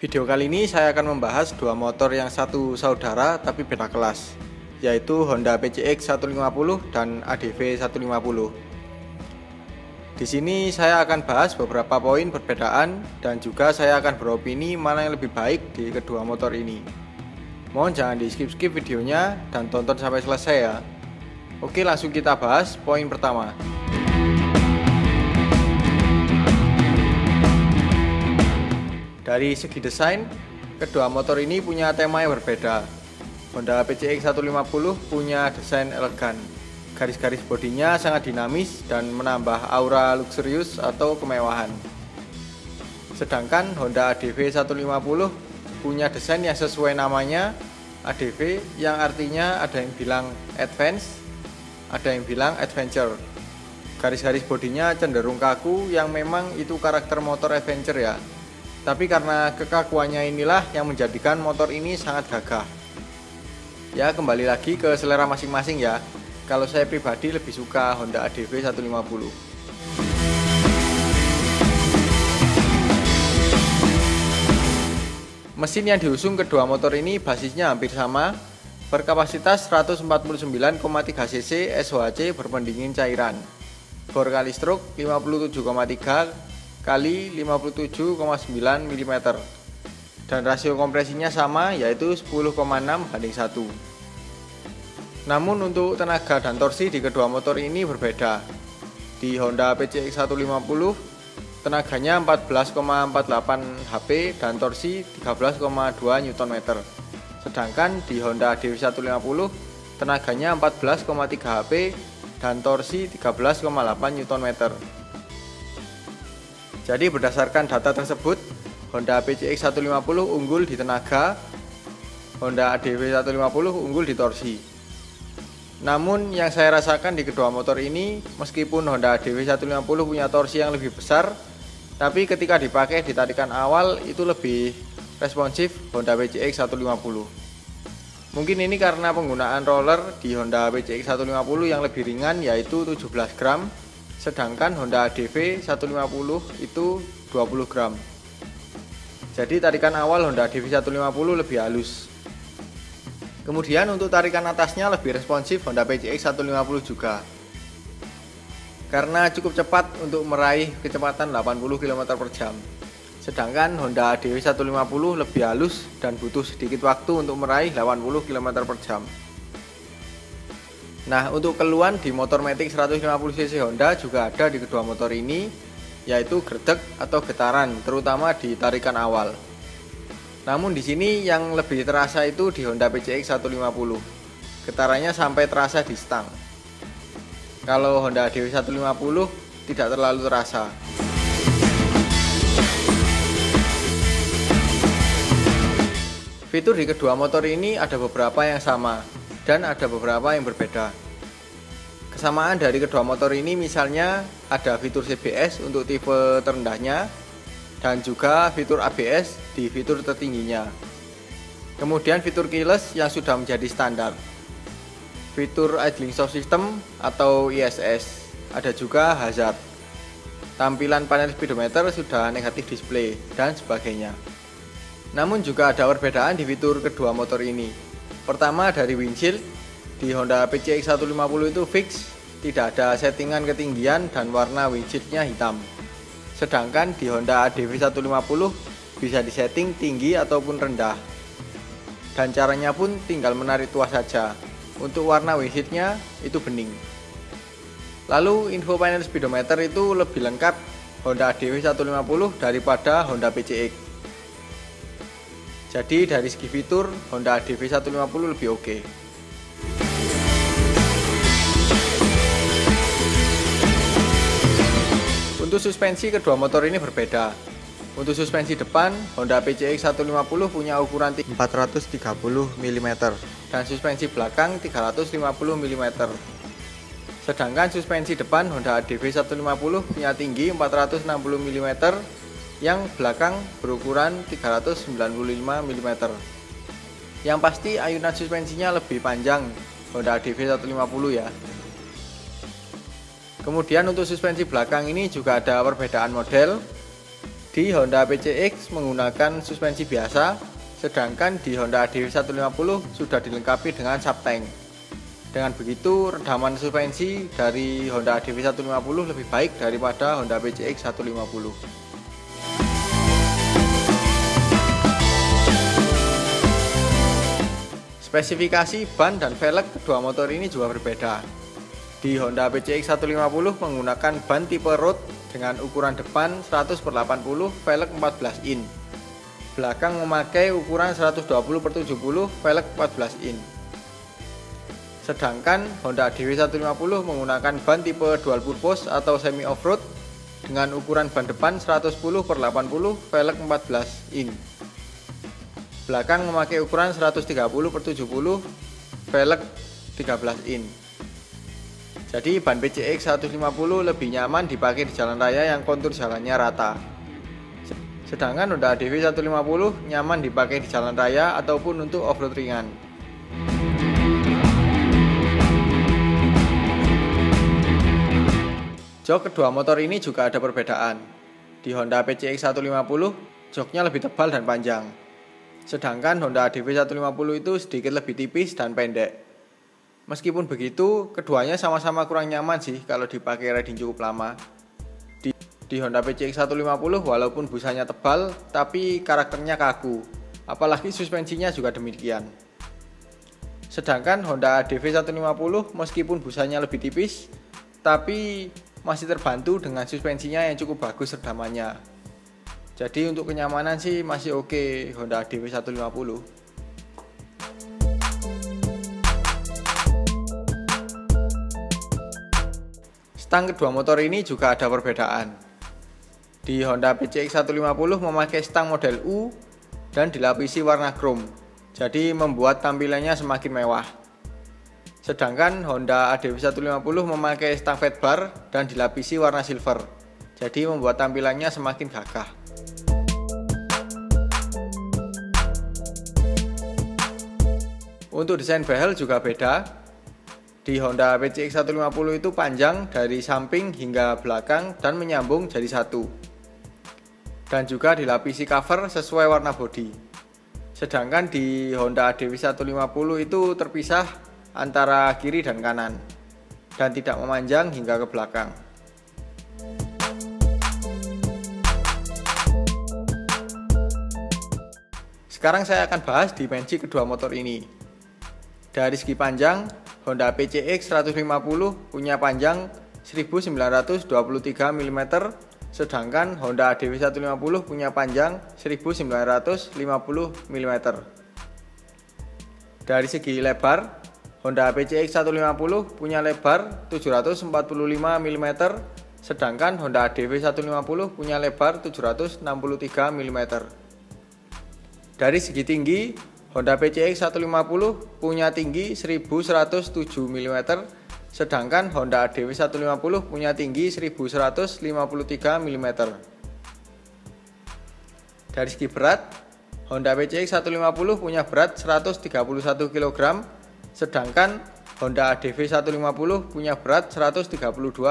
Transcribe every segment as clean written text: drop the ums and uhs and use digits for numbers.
Video kali ini saya akan membahas dua motor yang satu saudara tapi beda kelas, yaitu Honda PCX 150 dan ADV 150. Di sini saya akan bahas beberapa poin perbedaan dan juga saya akan beropini mana yang lebih baik di kedua motor ini. Mohon jangan di skip-skip videonya dan tonton sampai selesai ya. Oke, langsung kita bahas poin pertama. Dari segi desain, kedua motor ini punya tema yang berbeda. Honda PCX 150 punya desain elegan. Garis-garis bodinya sangat dinamis dan menambah aura luxurious atau kemewahan. Sedangkan Honda ADV 150 punya desain yang sesuai namanya, ADV, yang artinya ada yang bilang advance, ada yang bilang adventure. Garis-garis bodinya cenderung kaku yang memang itu karakter motor adventure ya. Tapi karena kekakuannya inilah yang menjadikan motor ini sangat gagah. Ya, kembali lagi ke selera masing-masing ya. Kalau saya pribadi lebih suka Honda ADV 150. Mesin yang diusung kedua motor ini basisnya hampir sama, berkapasitas 149,3 cc SOHC berpendingin cairan. Bor kali stroke 57,3 kali 57,9 mm dan rasio kompresinya sama, yaitu 10,6 banding 1. Namun untuk tenaga dan torsi di kedua motor ini berbeda. Di Honda PCX 150 tenaganya 14,48 HP dan torsi 13,2 Nm. Sedangkan di Honda ADV 150 tenaganya 14,3 HP dan torsi 13,8 Nm. Jadi berdasarkan data tersebut, Honda PCX 150 unggul di tenaga, Honda ADV 150 unggul di torsi. Namun yang saya rasakan di kedua motor ini, meskipun Honda ADV 150 punya torsi yang lebih besar, tapi ketika dipakai di tarikan awal itu lebih responsif Honda PCX 150. Mungkin ini karena penggunaan roller di Honda PCX 150 yang lebih ringan, yaitu 17 gram. Sedangkan Honda ADV 150 itu 20 gram. Jadi tarikan awal Honda ADV 150 lebih halus. Kemudian untuk tarikan atasnya lebih responsif Honda PCX 150 juga. Karena cukup cepat untuk meraih kecepatan 80 km/jam. Sedangkan Honda ADV 150 lebih halus dan butuh sedikit waktu untuk meraih 80 km/jam. Nah, untuk keluhan di motor Matic 150cc Honda juga ada di kedua motor ini, yaitu gerdek atau getaran, terutama di tarikan awal. Namun di sini yang lebih terasa itu di Honda PCX 150. Getarannya sampai terasa di stang. Kalau Honda ADV 150 tidak terlalu terasa. Fitur di kedua motor ini ada beberapa yang sama dan ada beberapa yang berbeda. Kesamaan dari kedua motor ini misalnya ada fitur CBS untuk tipe terendahnya dan juga fitur ABS di fitur tertingginya. Kemudian fitur keyless yang sudah menjadi standar. Fitur idling stop system atau ISS. Ada juga hazard. Tampilan panel speedometer sudah negatif display dan sebagainya. Namun juga ada perbedaan di fitur kedua motor ini. Pertama dari windshield, di Honda PCX 150 itu fix, tidak ada settingan ketinggian dan warna windshieldnya hitam. Sedangkan di Honda ADV 150 bisa disetting tinggi ataupun rendah. Dan caranya pun tinggal menarik tuas saja. Untuk warna windshieldnya itu bening. Lalu info panel speedometer itu lebih lengkap Honda ADV 150 daripada Honda PCX. Jadi dari segi fitur, Honda ADV 150 lebih oke. Untuk suspensi kedua motor ini berbeda. Untuk suspensi depan, Honda PCX 150 punya ukuran 430 mm dan suspensi belakang 350 mm. Sedangkan suspensi depan Honda ADV 150 punya tinggi 460 mm, yang belakang berukuran 395 mm. Yang pasti ayunan suspensinya lebih panjang Honda ADV 150 ya. Kemudian untuk suspensi belakang ini juga ada perbedaan model. Di Honda PCX menggunakan suspensi biasa, sedangkan di Honda ADV 150 sudah dilengkapi dengan subtank. Dengan begitu, redaman suspensi dari Honda ADV 150 lebih baik daripada Honda PCX 150. Spesifikasi ban dan velg kedua motor ini juga berbeda. Di Honda PCX 150 menggunakan ban tipe road dengan ukuran depan 100/80, velg 14 in. Belakang memakai ukuran 120/70, velg 14 in. Sedangkan Honda ADV 150 menggunakan ban tipe dual purpose atau semi off-road dengan ukuran ban depan 110/80, velg 14 in. Belakang memakai ukuran 130/70, velg 13 in. Jadi ban PCX 150 lebih nyaman dipakai di jalan raya yang kontur jalannya rata. Sedangkan Honda ADV 150 nyaman dipakai di jalan raya ataupun untuk off-road ringan. Jok kedua motor ini juga ada perbedaan. Di Honda PCX 150, joknya lebih tebal dan panjang. Sedangkan Honda ADV 150 itu sedikit lebih tipis dan pendek. Meskipun begitu, keduanya sama-sama kurang nyaman sih kalau dipakai riding cukup lama. Di Honda PCX 150 walaupun busanya tebal, tapi karakternya kaku. Apalagi suspensinya juga demikian. Sedangkan Honda ADV 150 meskipun busanya lebih tipis, tapi masih terbantu dengan suspensinya yang cukup bagus redamannya. Jadi untuk kenyamanan sih masih oke Honda ADV 150. Stang kedua motor ini juga ada perbedaan. Di Honda PCX 150 memakai stang model U dan dilapisi warna chrome, jadi membuat tampilannya semakin mewah. Sedangkan Honda ADV 150 memakai stang fat bar dan dilapisi warna silver, jadi membuat tampilannya semakin gagah. Untuk desain behel juga beda. Di Honda PCX 150 itu panjang dari samping hingga belakang dan menyambung jadi satu. Dan juga dilapisi cover sesuai warna bodi. Sedangkan di Honda ADV 150 itu terpisah antara kiri dan kanan dan tidak memanjang hingga ke belakang. Sekarang saya akan bahas dimensi kedua motor ini. Dari segi panjang, Honda PCX 150 punya panjang 1923 mm, sedangkan Honda ADV 150 punya panjang 1950 mm. Dari segi lebar, Honda PCX 150 punya lebar 745 mm, sedangkan Honda ADV 150 punya lebar 763 mm. Dari segi tinggi, Honda PCX 150 punya tinggi 1107 mm, sedangkan Honda ADV 150 punya tinggi 1153 mm. Dari segi berat, Honda PCX 150 punya berat 131 kg, sedangkan Honda ADV 150 punya berat 132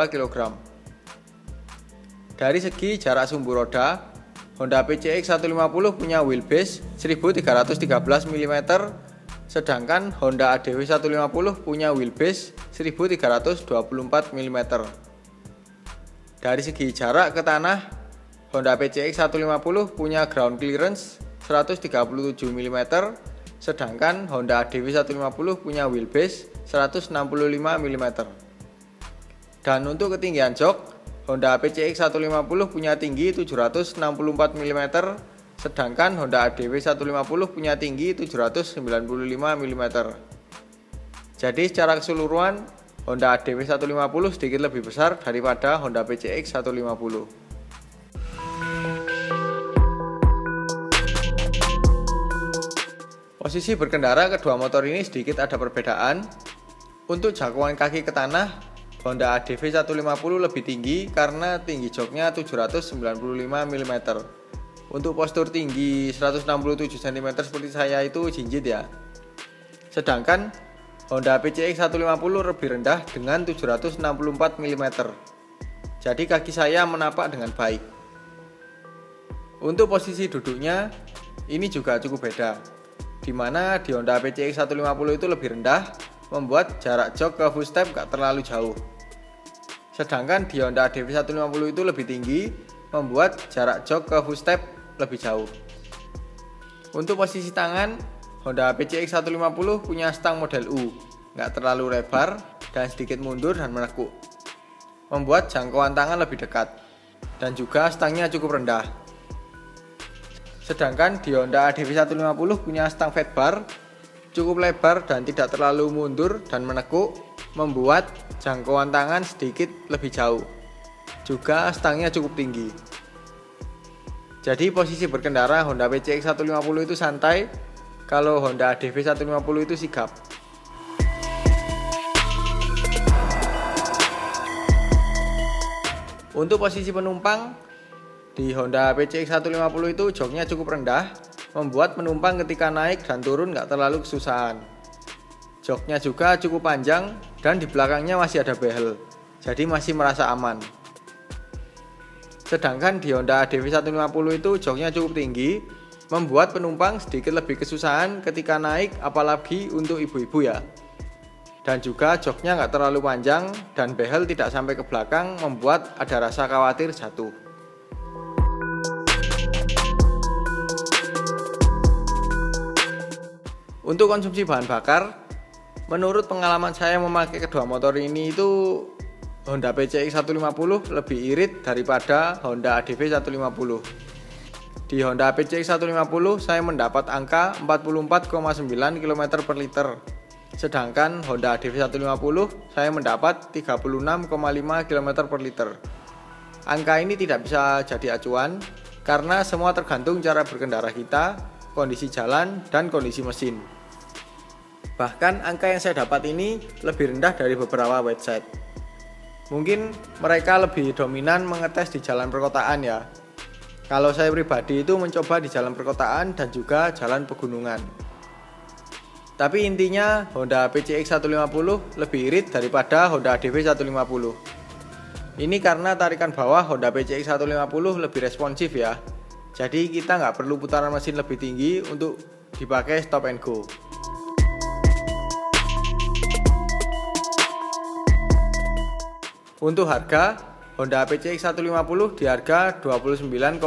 kg. Dari segi jarak sumbu roda, Honda PCX 150 punya wheelbase 1313 mm, sedangkan Honda ADV 150 punya wheelbase 1324 mm. Dari segi jarak ke tanah, Honda PCX 150 punya ground clearance 137 mm, sedangkan Honda ADV 150 punya wheelbase 165 mm. Dan untuk ketinggian jok, Honda PCX 150 punya tinggi 764 mm, sedangkan Honda ADV 150 punya tinggi 795 mm. Jadi secara keseluruhan, Honda ADV 150 sedikit lebih besar daripada Honda PCX 150. Posisi berkendara kedua motor ini sedikit ada perbedaan. Untuk jangkauan kaki ke tanah, Honda ADV 150 lebih tinggi karena tinggi joknya 795 mm. Untuk postur tinggi 167 cm seperti saya itu jinjit ya. Sedangkan Honda PCX 150 lebih rendah dengan 764 mm. Jadi kaki saya menapak dengan baik. Untuk posisi duduknya ini juga cukup beda, di mana di Honda PCX 150 itu lebih rendah, membuat jarak jok ke footstep gak terlalu jauh. Sedangkan di Honda ADV 150 itu lebih tinggi, membuat jarak jok ke footstep lebih jauh. Untuk posisi tangan, Honda PCX 150 punya stang model U, gak terlalu lebar dan sedikit mundur dan menekuk, membuat jangkauan tangan lebih dekat, dan juga stangnya cukup rendah. Sedangkan di Honda ADV 150 punya stang fat bar, cukup lebar dan tidak terlalu mundur dan menekuk, membuat jangkauan tangan sedikit lebih jauh. Juga stangnya cukup tinggi. Jadi posisi berkendara Honda PCX 150 itu santai, kalau Honda ADV 150 itu sigap. Untuk posisi penumpang, di Honda PCX 150 itu joknya cukup rendah, membuat penumpang ketika naik dan turun gak terlalu kesusahan. Joknya juga cukup panjang dan di belakangnya masih ada behel, jadi masih merasa aman. Sedangkan di Honda ADV 150 itu joknya cukup tinggi, membuat penumpang sedikit lebih kesusahan ketika naik, apalagi untuk ibu-ibu ya. Dan juga joknya gak terlalu panjang dan behel tidak sampai ke belakang, membuat ada rasa khawatir jatuh. Untuk konsumsi bahan bakar, menurut pengalaman saya memakai kedua motor ini itu Honda PCX 150 lebih irit daripada Honda ADV 150. Di Honda PCX 150 saya mendapat angka 44,9 km per liter. Sedangkan Honda ADV 150 saya mendapat 36,5 km per liter. Angka ini tidak bisa jadi acuan karena semua tergantung cara berkendara kita, kondisi jalan, dan kondisi mesin. Bahkan angka yang saya dapat ini lebih rendah dari beberapa website. Mungkin mereka lebih dominan mengetes di jalan perkotaan ya. Kalau saya pribadi itu mencoba di jalan perkotaan dan juga jalan pegunungan. Tapi intinya Honda PCX 150 lebih irit daripada Honda ADV 150. Ini karena tarikan bawah Honda PCX 150 lebih responsif ya. Jadi kita nggak perlu putaran mesin lebih tinggi untuk dipakai stop and go. Untuk harga, Honda PCX 150 di harga 29,84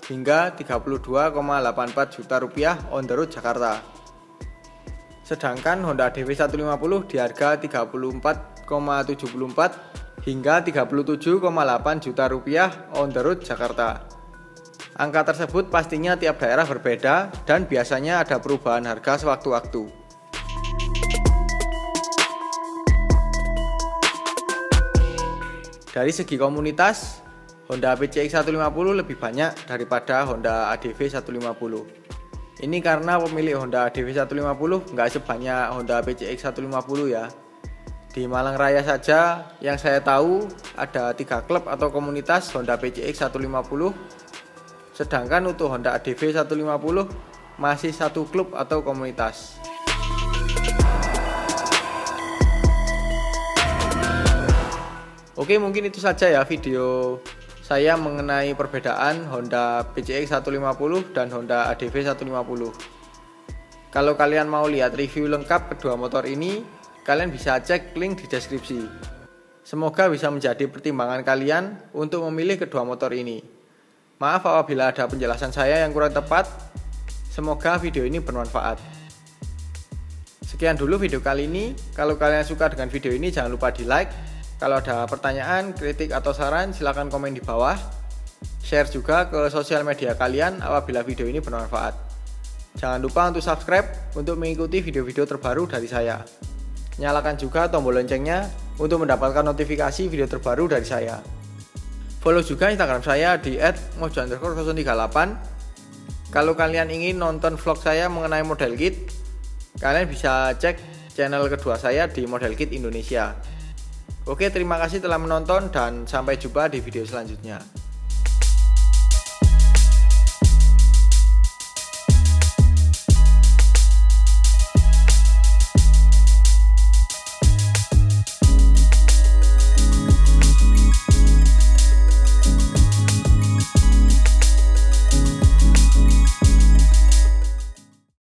hingga 32,84 juta rupiah on the road Jakarta. Sedangkan Honda ADV 150 di harga 34,74 hingga 37,8 juta rupiah on the road Jakarta. Angka tersebut pastinya tiap daerah berbeda dan biasanya ada perubahan harga sewaktu-waktu. Dari segi komunitas, Honda PCX 150 lebih banyak daripada Honda ADV 150. Ini karena pemilik Honda ADV 150 nggak sebanyak Honda PCX 150 ya. Di Malang Raya saja yang saya tahu ada 3 klub atau komunitas Honda PCX 150. Sedangkan untuk Honda ADV 150 masih 1 klub atau komunitas. Oke, mungkin itu saja ya video saya mengenai perbedaan Honda PCX 150 dan Honda ADV 150. Kalau kalian mau lihat review lengkap kedua motor ini, kalian bisa cek link di deskripsi. Semoga bisa menjadi pertimbangan kalian untuk memilih kedua motor ini. Maaf apabila ada penjelasan saya yang kurang tepat. Semoga video ini bermanfaat. Sekian dulu video kali ini. Kalau kalian suka dengan video ini, jangan lupa di like. Kalau ada pertanyaan, kritik, atau saran, silahkan komen di bawah. Share juga ke sosial media kalian apabila video ini bermanfaat. Jangan lupa untuk subscribe untuk mengikuti video-video terbaru dari saya. Nyalakan juga tombol loncengnya untuk mendapatkan notifikasi video terbaru dari saya. Follow juga Instagram saya di @mojo_038. Kalau kalian ingin nonton vlog saya mengenai model kit, kalian bisa cek channel kedua saya di Model Kit Indonesia. Oke, terima kasih telah menonton dan sampai jumpa di video selanjutnya.